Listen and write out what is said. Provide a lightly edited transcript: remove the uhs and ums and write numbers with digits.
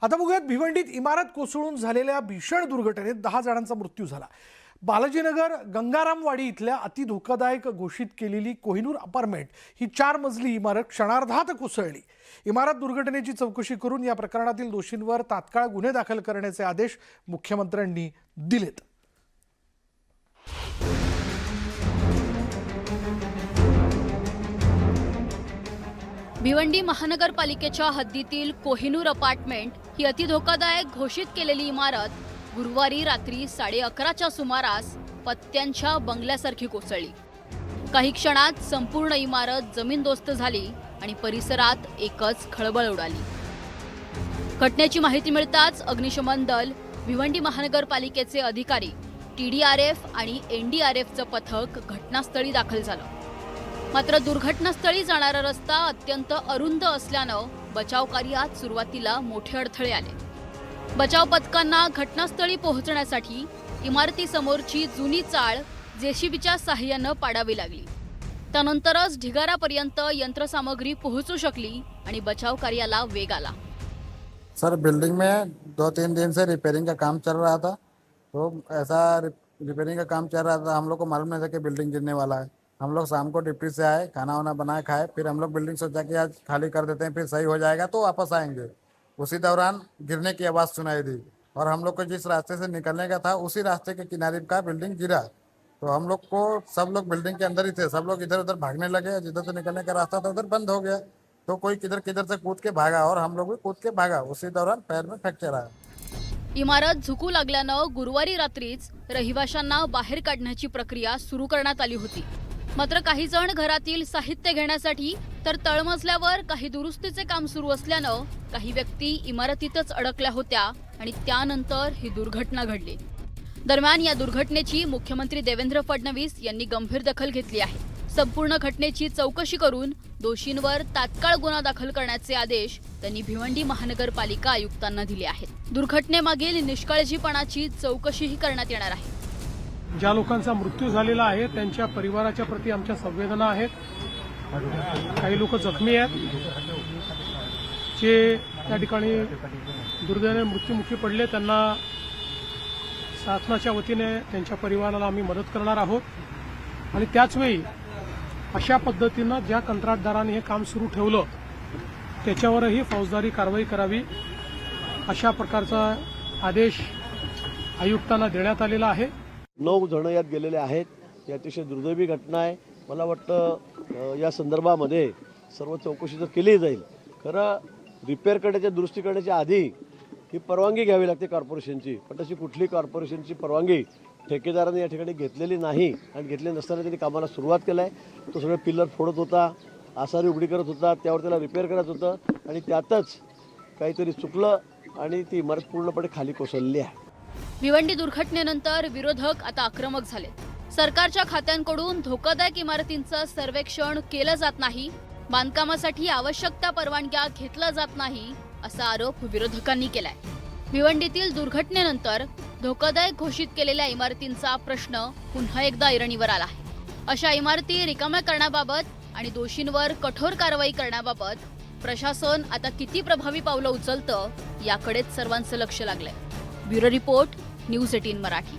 आता बघूयात भिवंडीत इमारत कोसळून झालेल्या भीषण दुर्घटनेत 10 जणांचा मृत्यू झाला। बालाजीनगर गंगारामवाडी इथल्या अति धोकादायक घोषित केलेली कोहिनूर अपार्टमेंट ही 4 मजली इमारत क्षणार्धात कोसळली। इमारत दुर्घटनेची चौकशी करून या प्रकरणातील दोषींवर तात्काळ गुन्हे दाखल करण्याचे आदेश मुख्यमंत्र्यांनी दिलेत। भिवंडी महानगरपालिकेच्या हद्दीतील कोहिनूर अपार्टमेंट ही अति धोकादायक घोषित केलेली इमारत गुरुवारी रात्री 11:30च्या सुमारास पत्त्यांच्या बंगल्यासारखी कोसळली। काही क्षणात संपूर्ण इमारत जमीनदोस्त झाली आणि परिसरात एकच खळबळ उडाली। घटनेची माहिती मिळताच अग्निशमन दल, भिवंडी महानगरपालिकेचे अधिकारी, TDRF आणि NDRFचं पथक घटनास्थळी दाखल झालं। मात्र दुर्घटनास्थळी जाणारा रस्ता अत्यंत अरुंद असल्यानं बचाव कार्यात सुरुवातीला मोठे अडथळे आले। बचाव पथकांना घटनास्थळी पोहोचण्यासाठी इमारतीसमोरची जुनी चाळ JCBच्या सहाय्यानं पाडावी लागली। त्यानंतरच ढिगारापर्यंत यंत्रसामग्री पोहोचू शकली आणि बचाव कार्याला वेग आला। सर, बिल्डिंग में 2-3 दिन से रिपेयरिंग का काम चल रहा था। तो ऐसा रिपेयरिंग का काम चल रहा था, हम लोग को मालूम नहीं था कि बिल्डिंग गिरने वाला है। हम लोग शाम को ड्यूटी से आए, खाना वाना बनाए खाए, फिर हम लोग बिल्डिंग सोचा कि आज खाली कर देते हैं, फिर सही हो जाएगा तो वापस आएंगे। उसी दौरान गिरने की आवाज़ सुनाई दी और हम लोग को जिस रास्ते से निकलने का था उसी रास्ते के किनारे का बिल्डिंग गिरा। तो हम लोग को सब लोग बिल्डिंग के अंदर ही थे, सब लोग इधर उधर भागने लगे। जिधर से निकलने का रास्ता था उधर बंद हो गया, तो कोई किधर किधर से कूद के भागा और हम लोग भी कूद के भागा। उसी दौरान पैर में फ्रैक्चर आया। इमारत झुकू लागल्यानं गुरुवारी रात्रीच रहिवाशांना बाहेर काढण्याची प्रक्रिया सुरू करण्यात आली होती। मात्र काही जण घरातील साहित्य घेण्यासाठी तर तळमजल्यावर काही दुरुस्तीचे काम सुरू असल्यानं काही व्यक्ती इमारतीतच अडकल्या होत्या आणि त्यानंतर ही दुर्घटना घडली। दरम्यान या दुर्घटनेची मुख्यमंत्री देवेंद्र फडणवीस यांनी गंभीर दखल घेतली आहे। संपूर्ण घटनेची चौकशी करून दोषींवर तात्काळ गुन्हा दाखल करण्याचे आदेश त्यांनी भिवंडी महानगरपालिका आयुक्तांना दिले आहेत। दुर्घटनेमागील निष्काळजीपणाची चौकशीही करण्यात येणार आहे। ज्या लोकांचा मृत्यू झालेला आहे त्यांच्या परिवाराच्या प्रति आमच्या संवेदना आहेत। काही लोक जखमी आहेत, जे त्या ठिकाणी दुर्दैवाने मृत्युमुखी पडले, त्यांना शासनाच्या वतीने त्यांच्या परिवाराला आम्ही मदत करणार आहोत। आणि त्याचवेळी अशा पद्धतीनं ज्या कंत्राटदाराने हे काम सुरू ठेवलं त्याच्यावरही फौजदारी कारवाई करावी अशा प्रकारचा आदेश आयुक्तांना देण्यात आलेला आहे। 9 जण यात गेलेले आहेत। ही अतिशय दुर्दैवी घटना आहे। मला वाटतं या संदर्भामध्ये सर्व चौकशी जर केली जाईल, खरं रिपेअर करण्याच्या दुरुस्ती करण्याच्या आधी ही परवानगी घ्यावी लागते कॉर्पोरेशनची, पण तशी कुठली कॉर्पोरेशनची परवानगी ठेकेदाराने या ठिकाणी घेतलेली नाही आणि घेतले नसताना त्यांनी कामाला सुरुवात केलं आहे। तो सगळं पिल्लर फोडत होता, आसारी उघडी करत होता, त्यावर त्याला रिपेअर करत होतं आणि त्यातच काहीतरी चुकलं आणि ती इमारत पूर्णपणे खाली कोसळली आहे। भिवंडी दुर्घटनेनंतर विरोधक आता आक्रमक झालेत। सरकारच्या खात्यांकडून धोकादायक इमारतींचं सर्वेक्षण केलं जात नाही, बांधकामासाठी आवश्यक त्या परवानग्या घेतल्या जात नाही असा आरोप विरोधकांनी केलाय। भिवंडीतील दुर्घटनेनंतर धोकादायक घोषित केलेल्या इमारतींचा प्रश्न पुन्हा एकदा ऐरणीवर आला आहे। अशा इमारती रिकाम्या करण्याबाबत आणि दोषींवर कठोर कारवाई करण्याबाबत प्रशासन आता किती प्रभावी पावलं उचलतं याकडेच सर्वांचं लक्ष लागलंय। Bureau report, news 18 Marathi.